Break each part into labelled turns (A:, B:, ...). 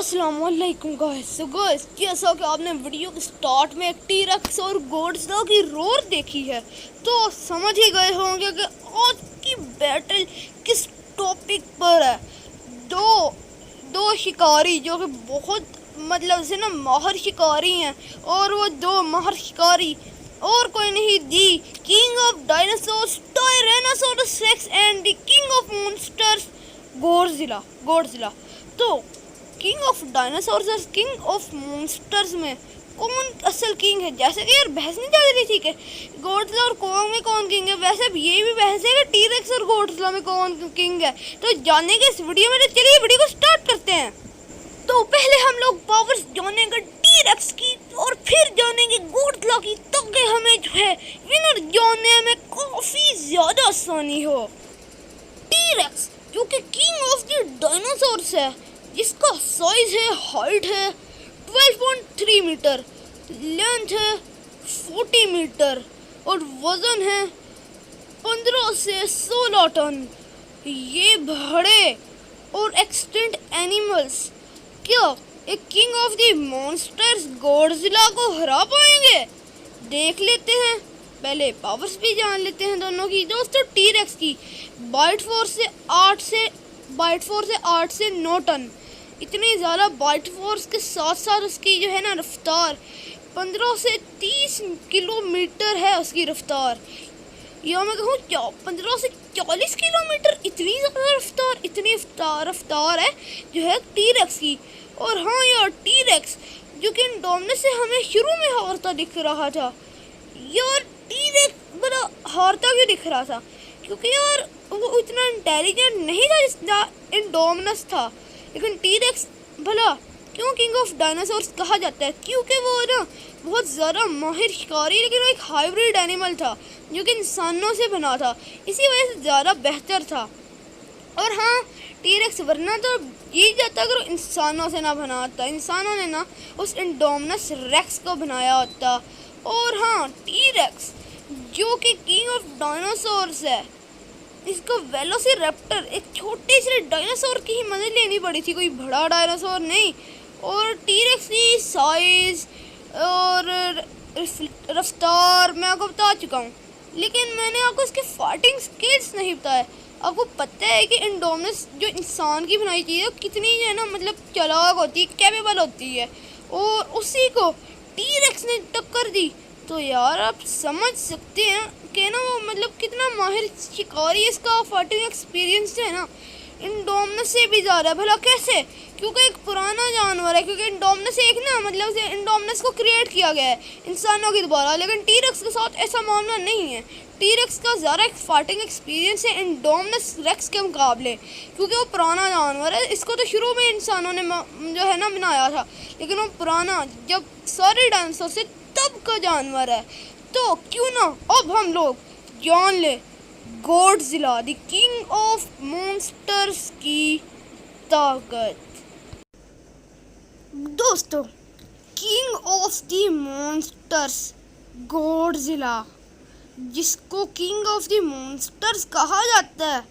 A: अस्सलाम वालेकुम गाइस। जैसा कि आपने वीडियो के स्टार्ट में टी-रेक्स और गोड्जिला की रोर देखी है तो समझ ही गए होंगे कि आज की बैटल किस टॉपिक पर है। दो शिकारी जो कि बहुत से ना माहिर शिकारी हैं, और वो दो माहिर शिकारी और कोई नहीं, the king of dinosaurs Tyrannosaurus rex and the king of monsters Godzilla. तो किंग ऑफ डायनासोर्स और किंग ऑफ मॉन्स्टर्स में कौन असल किंग है? जैसे कि यार बहस नहीं चल रही थी कि गोड्जिला और कोंग में कौन किंग है, वैसे अब ये भी बहस है कि टी-रेक्स और गोड्जिला में कौन किंग है। तो जानने के इस वीडियो में, तो चलिए वीडियो को स्टार्ट करते हैं। तो पहले हम लोग पावर्स जानेंगे टी-रेक्स की और फिर जानेंगे गोड्जिला की, ताकि हमें जो है विनर जानने में काफी ज्यादा आसानी हो। टी-रेक्स जो कि किंग ऑफ द डायनासोर्स है, जिसका साइज है, हाइट है 12.3 मीटर, लेंथ है 40 मीटर और वजन है 15 से 16 टन। ये बड़े और एक्सटिंक्ट एनिमल्स क्या एक किंग ऑफ द मॉन्स्टर्स गोड्जिला को हरा पाएंगे? देख लेते हैं। पहले पावर्स भी जान लेते हैं दोनों की। दोस्तों, टी-रेक्स की बाइट फोर्स से 8 से 9 टन, इतनी ज़्यादा बाइट फोर्स के साथ साथ उसकी जो है ना रफ्तार 15 से 30 किलोमीटर है उसकी रफ्तार, या मैं कहूँ 15 से 40 किलोमीटर, इतनी ज़्यादा रफ्तार है जो है टी-रेक्स की। और हाँ यार, टी-रेक्स जो कि इंडोमिनस से हमें शुरू में हारता दिख रहा था। यार टी-रेक्स बड़ा हारता क्यों दिख रहा था? क्योंकि यार वो इतना इंटेलिजेंट नहीं था जितना इंडोमिनस था। लेकिन टी-रेक्स भला क्यों किंग ऑफ डायनासोर्स कहा जाता है? क्योंकि वो ना बहुत ज़्यादा माहिर शिकारी, लेकिन वो एक हाइब्रिड एनिमल था जो कि इंसानों से बना था, इसी वजह से ज़्यादा बेहतर था। और हाँ, टी-रेक्स वरना तो जीत जाता अगर इंसानों से ना बना होता, इंसानों ने ना उस इंडोमिनस रेक्स को बनाया होता। और हाँ, टी-रेक्स जो कि किंग ऑफ डायनासोर्स है, इसको वेलोसिरैप्टर एक छोटे से डायनासोर की ही मदद लेनी पड़ी थी, कोई बड़ा डायनासोर नहीं। और टी-रेक्स की साइज और रफ्तार मैं आपको बता चुका हूँ, लेकिन मैंने आपको इसके फाइटिंग स्किल्स नहीं बताया। आपको पता है कि इंडोमिनस जो इंसान की बनाई चीज़ है कितनी जो है ना चालाक होती है, कैपेबल होती है, और उसी को टी-रेक्स ने टक्कर दी। तो यार आप समझ सकते हैं कि ना वो कितना माहिर शिकारी, इसका फाइटिंग एक्सपीरियंस जो है ना इंडोमिनस से भी ज़्यादा है। भला कैसे? क्योंकि एक पुराना जानवर है, क्योंकि इंडोमिनस एक ना इंडोमिनस को क्रिएट किया गया है इंसानों के द्वारा, लेकिन टी-रेक्स के साथ ऐसा मामला नहीं है। टी-रेक्स का ज़्यादा फाइटिंग एक्सपीरियंस है इंडोमिनस रेक्स के मुकाबले, क्योंकि वो पुराना जानवर है। इसको तो शुरू में इंसानों ने जो है ना बनाया था, लेकिन वो पुराना जब सारे डायनासोर से तब का जानवर है। तो क्यों ना अब हम लोग जान ले गोड्जिला द किंग ऑफ मॉन्स्टर्स की ताकत। दोस्तों, किंग ऑफ द मॉन्स्टर्स गोड्जिला, जिसको किंग ऑफ द मॉन्स्टर्स कहा जाता है,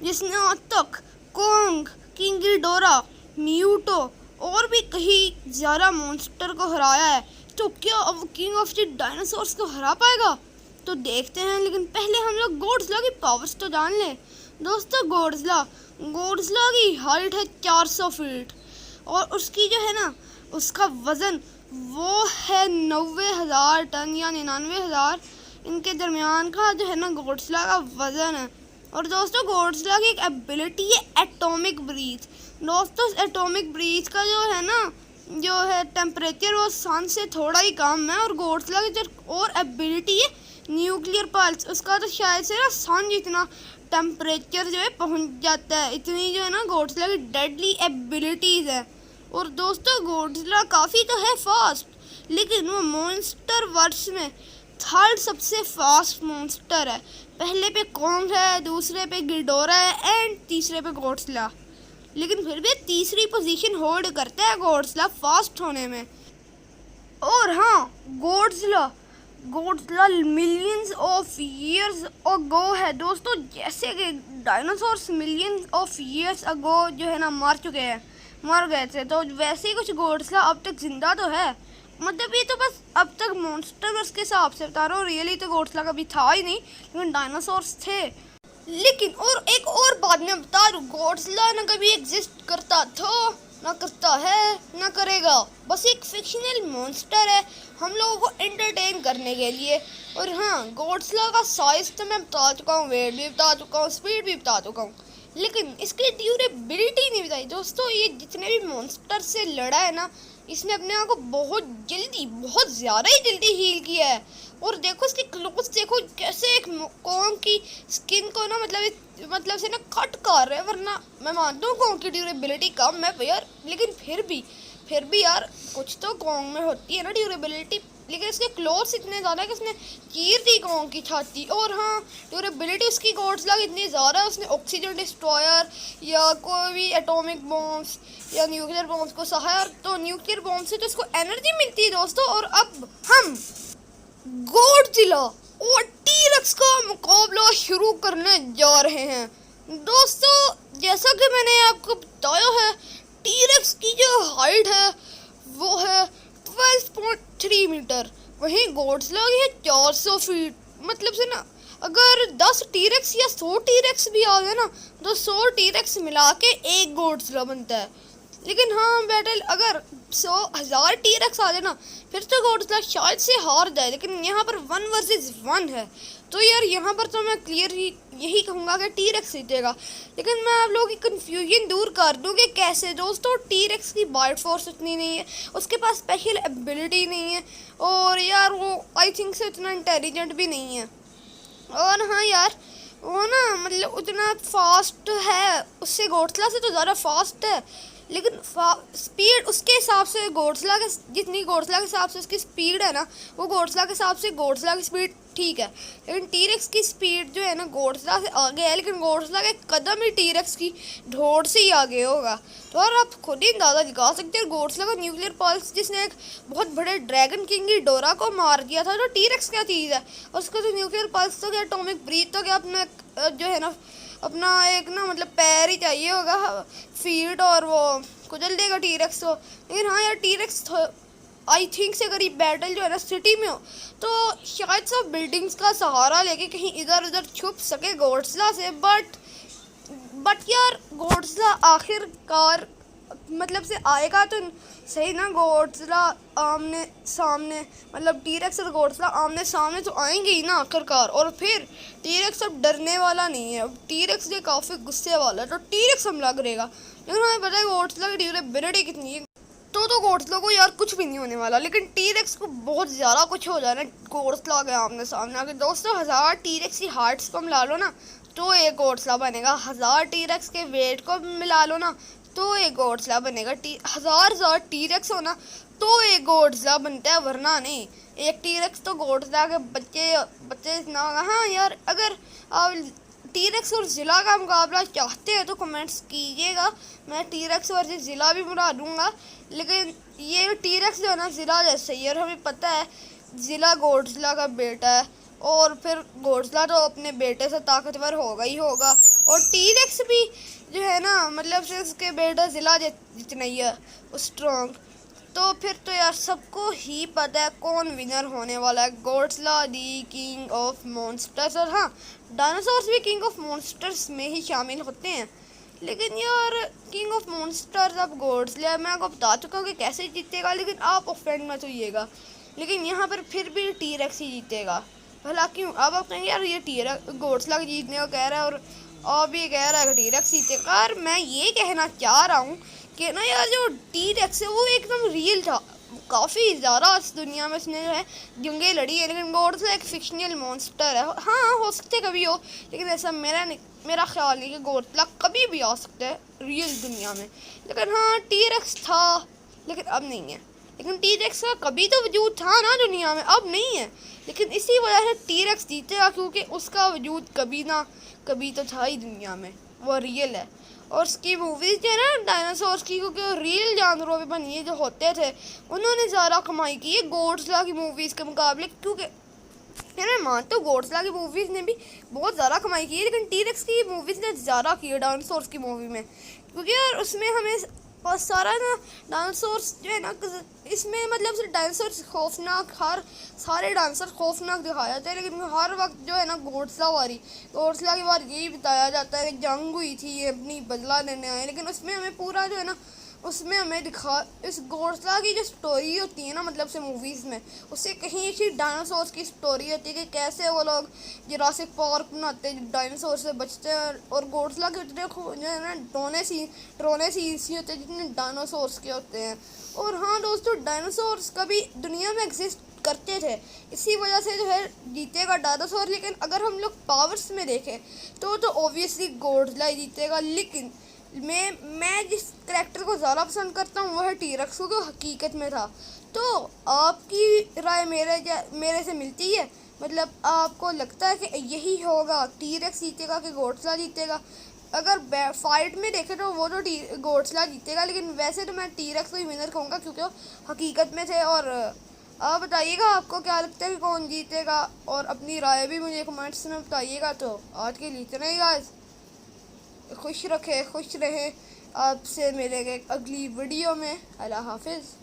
A: जिसने आज तक कोंग, किंग गिडोरा, म्यूटो और भी कहीं ज़्यादा मॉन्स्टर को हराया है, तो क्या अब किंग ऑफ द डायनासोर्स को हरा पाएगा? तो देखते हैं। लेकिन पहले हम लोग गोड्जिला की पावर्स तो जान लें। दोस्तों, गोड्जिला की हाइट है 400 फीट, और उसकी जो है ना उसका वज़न वो है 90,000 टन या 99,000, इनके दरमियान का जो है ना गोड्जिला का वज़न है। और दोस्तों, गोड्जिला की एक एबिलिटी है एटॉमिक ब्रीथ। दोस्तों, एटॉमिक ब्रीथ का जो है टेम्परेचर वो सन से थोड़ा ही कम है, और गोड्जिला की जो और एबिलिटी है न्यूक्लियर पल्स, उसका तो शायद से ना सन जितना टेम्परेचर जो है पहुंच जाता है। इतनी जो है ना गोड्जिला की डेडली एबिलिटीज़ है। और दोस्तों, गोड्जिला काफ़ी तो है फास्ट, लेकिन वो मॉन्स्टर वर्ल्ड में थर्ड सबसे फास्ट मॉन्स्टर है। पहले पे कोंग है, दूसरे पे गिडोरा है एंड तीसरे पे गोड्जिला, लेकिन फिर भी तीसरी पोजीशन होल्ड करता है गोड्जिला फास्ट होने में। और हाँ, गोड्जिला मिलियंस ऑफ ईयर्स अगो है। दोस्तों, जैसे कि dinosaurs millions of years ago जो है ना मर चुके हैं, मर गए थे। तो वैसे ही कुछ गोड्सला अब तक जिंदा तो है, मतलब ये तो बस अब तक मॉन्स्टर्स के हिसाब से बता रहा हूँ, रियली तो गोड्सला कभी था ही नहीं, लेकिन डायनासोर्स थे। लेकिन और एक और बात मैं बता दूँ, गॉडजिला ना कभी एग्जिस्ट करता था, ना करता है, ना करेगा। बस एक फिक्शनल मॉन्स्टर है हम लोगों को एंटरटेन करने के लिए। और हाँ, गॉडजिला का साइज तो मैं बता चुका हूँ, वेट भी बता चुका हूँ, स्पीड भी बता चुका हूँ, लेकिन इसकी ड्यूरेबिलिटी नहीं बताई दोस्तों। ये जितने भी मॉन्स्टर से लड़ा है ना, इसने अपने आप को बहुत ज़्यादा ही जल्दी हील किया है। और देखो इसके क्लोथ्स, देखो कैसे एक कॉन्ग की स्किन को ना मतलब से ना कट कर रहे हैं। वरना मैं मानता हूँ कॉन्ग की ड्यूरेबिलिटी कम है यार, लेकिन फिर भी यार कुछ तो कॉन्ग में होती है ना ड्यूरेबिलिटी। लेकिन इसके क्लोथ्स इतने ज़्यादा है कि उसने चीर दी कॉन्ग की छाती। और हाँ, ड्यूरेबिलिटी उसकी गॉडजिला की इतनी ज़्यादा है, उसने ऑक्सीजन डिस्ट्रॉयर या कोई भी एटॉमिक बॉम्ब्स या न्यूक्लियर बॉम्ब्स को सहा। तो न्यूक्लियर बॉम्ब से तो इसको एनर्जी मिलती है दोस्तों। और अब हम गॉडजिला और टी-रेक्स का मुकाबला शुरू करने जा रहे हैं दोस्तों। जैसा कि मैंने आपको बताया है, टी-रेक्स की जो हाइट है वो है 12.3 मीटर, वहीं गॉडजिला की है 400 फीट। मतलब से ना, अगर 10 टी-रेक्स या 100 टी-रेक्स भी आ गए ना, तो 100 टी-रेक्स मिला के एक गॉडजिला बनता है। लेकिन हाँ, बैटल अगर 100,000 टी-रेक्स आ जाए ना, फिर तो गॉडजिला शायद से हार जाए। लेकिन यहाँ पर 1 वर्सेस 1 है, तो यार यहाँ पर तो मैं क्लियर ही यही कहूँगा कि टी-रेक्स जीतेगा। लेकिन मैं आप लोगों की कन्फ्यूजन दूर कर दूँ कि कैसे दोस्तों। टी-रेक्स की बाइट फोर्स उतनी नहीं है, उसके पास स्पेशल एबिलिटी नहीं है, और यार वो आई थिंक से उतना इंटेलिजेंट भी नहीं है। और हाँ यार, वो ना मतलब उतना फास्ट है, उससे गॉडजिला से तो ज़्यादा फास्ट है। लेकिन स्पीड उसके हिसाब से गॉडजिला के जितनी गॉडजिला के हिसाब से उसकी स्पीड है ना, वो गॉडजिला के हिसाब से गॉडजिला की स्पीड ठीक है। लेकिन टी-रेक्स की स्पीड जो है ना गॉडजिला से आगे है, लेकिन गॉडजिला के कदम ही टी-रेक्स की ढोड़ से ही आगे होगा। तो और आप खुद ही अंदाज़ा लगा सकते हैं, गॉडजिला का न्यूक्लियर पल्स जिसने एक बहुत बड़े ड्रैगन किंग की डोरा को मार दिया था, तो टी-रेक्स क्या चीज़ है। और उसका तो न्यूक्लियर पल्स तो क्या, एटॉमिक ब्रीथ तो क्या, अपना जो है ना अपना एक ना मतलब पैर ही चाहिए होगा, फीट, और वो कुचल देगा टी-रेक्स को। लेकिन हाँ यार, टी-रेक्स आई थिंक से अगर ये बैटल जो है ना सिटी में हो, तो शायद सब बिल्डिंग्स का सहारा लेके कहीं इधर उधर छुप सके गॉडजिला से। बट यार, गॉडजिला आखिरकार मतलब से आएगा तो सही ना। गॉडजिला आमने सामने, मतलब टी-रेक्स और गॉडजिला आमने सामने तो आएंगे ही ना आखिरकार। और फिर टी-रेक्स अब डरने वाला नहीं है, टी-रेक्स ये काफ़ी गुस्से वाला है, तो टी-रेक्स हमला करेगा। लेकिन हमें पता है गॉडजिला की ड्यूरेबिलिटी कितनी है, तो गॉडजिला को यार कुछ भी नहीं होने वाला। लेकिन टी-रेक्स को बहुत ज़्यादा कुछ हो जाए ना गॉडजिला के आमने सामने आके। दोस्तों, 1000 टी-रेक्स की हार्ट्स को मिला लो ना, तो एक गॉडजिला बनेगा। 1000 टी-रेक्स के वेट को मिला लो ना, तो एक गॉडजिला बनेगा। 1000 टी-रेक्स हो ना, तो एक गॉडजिला बनता है, वरना नहीं। एक टी-रेक्स तो गॉडजिला के बच्चे इतना होगा। हाँ यार, अगर आप टी-रेक्स और ज़िला का मुकाबला चाहते हैं तो कमेंट्स कीजिएगा, मैं टी-रेक्स वर्सेस ज़िला भी बना दूँगा। लेकिन ये टी-रेक्स जो है ना ज़िला जैसे ही, और हमें पता है ज़िला गॉडजिला का बेटा है, और फिर गॉडजिला तो अपने बेटे से ताकतवर होगा ही होगा। और टी-रेक्स भी जो है ना, मतलब से उसके बेटा ज़िला जितना ही है वो स्ट्रॉन्ग। तो फिर तो यार सबको ही पता है कौन विनर होने वाला है, Godzilla the king of monsters. और हाँ, डायनासोर्स भी किंग ऑफ मॉन्स्टर्स में ही शामिल होते हैं। लेकिन यार, किंग ऑफ मॉन्स्टर्स अब गॉडजिला, मैं आपको बता चुका हूँ कि कैसे जीतेगा, लेकिन आप ऑफेंड मत होइएगा। लेकिन यहाँ पर फिर भी टी-रेक्स ही जीतेगा। भला क्यों? अब आप कहेंगे यार ये टी-रेक्स गॉडजिला के जीतने को कह रहा है, और अब ये कह रहा है कि टी-रेक्स जीतेगा। यार मैं ये कहना चाह रहा हूँ कि ना यार, जो टी-रेक्स है वो एकदम रियल था, काफ़ी ज़्यादा इस दुनिया में उसने जो है जंगें लड़ी है। लेकिन गॉडजिला एक फिक्शनल मॉन्स्टर है। हाँ, हो सकते कभी हो, लेकिन ऐसा मेरा ख्याल नहीं कि गॉडजिला कभी भी आ सकता है रियल दुनिया में। लेकिन हाँ, टी-रेक्स था, लेकिन अब नहीं है। लेकिन टी-रेक्स का कभी तो वजूद था ना दुनिया में, अब नहीं है। लेकिन इसी वजह से टी-रेक्स जीतेगा, क्योंकि उसका वजूद कभी ना कभी तो था ही दुनिया में, वो रियल है। और उसकी मूवीज़ जो है ना डायनासोर्स की, क्योंकि वो रियल जानवरों पे बनी है जो होते थे, उन्होंने ज़्यादा कमाई की है गॉडजिला की मूवीज़ के मुकाबले। क्योंकि यार मैं मानता हूँ गॉडजिला की मूवीज़ ने भी बहुत ज़्यादा कमाई की है, लेकिन टी-रेक्स की मूवीज़ ने ज़्यादा की है डायनासोर्स की मूवी में। क्योंकि यार उसमें हमें और सारा ना डायनासोर्स जो है ना इसमें मतलब सिर्फ डायनासोर्स खौफनाक, हर सारे डायनासोर खौफनाक दिखाए जाते हैं, लेकिन हर वक्त जो है ना घोड़सला के बारे यही बताया जाता है कि जंग हुई थी, ये अपनी बदला लेने आए, लेकिन उसमें हमें पूरा जो है ना उसमें हमें दिखा इस घोड़सला की जो स्टोरी होती है ना, मतलब से मूवीज़ में उससे कहीं ऐसी डायनासोर्स की स्टोरी होती है कि कैसे वो लोग जुरासिक पार्क बनाते हैं, डायनासोर से बचते हैं, और घोड़सला के उतने जो है ना ड्रोने सी इसी होते हैं जितने डायनासोर्स के होते हैं। और हाँ दोस्तों, डायनासोर्स कभी दुनिया में एग्जिस्ट करते थे, इसी वजह से जो है जीतेगा डायनासोर। लेकिन अगर हम लोग पावर्स में देखें तो ऑब्वियसली घोड़सला ही जीतेगा। लेकिन मैं जिस करेक्टर को ज़्यादा पसंद करता हूँ वह है टी-रेक्स, क्योंकि हकीकत में था। तो आपकी राय मेरे से मिलती है, मतलब आपको लगता है कि यही होगा, टी-रेक्स जीतेगा कि घोड़सला जीतेगा? अगर फाइट में देखें तो वो तो घोड़सला जीतेगा, लेकिन वैसे तो मैं टी-रेक्स को ही विनर कहूँगा क्योंकि वो हकीकत में थे। और आप बताइएगा आपको क्या लगता है कि कौन जीतेगा, और अपनी राय भी मुझे कमेंट्स में बताइएगा। तो आज के लिए इतना ही गाइस, खुश रहे। आपसे मिलेंगे अगली वीडियो में। अल्लाह हाफिज़।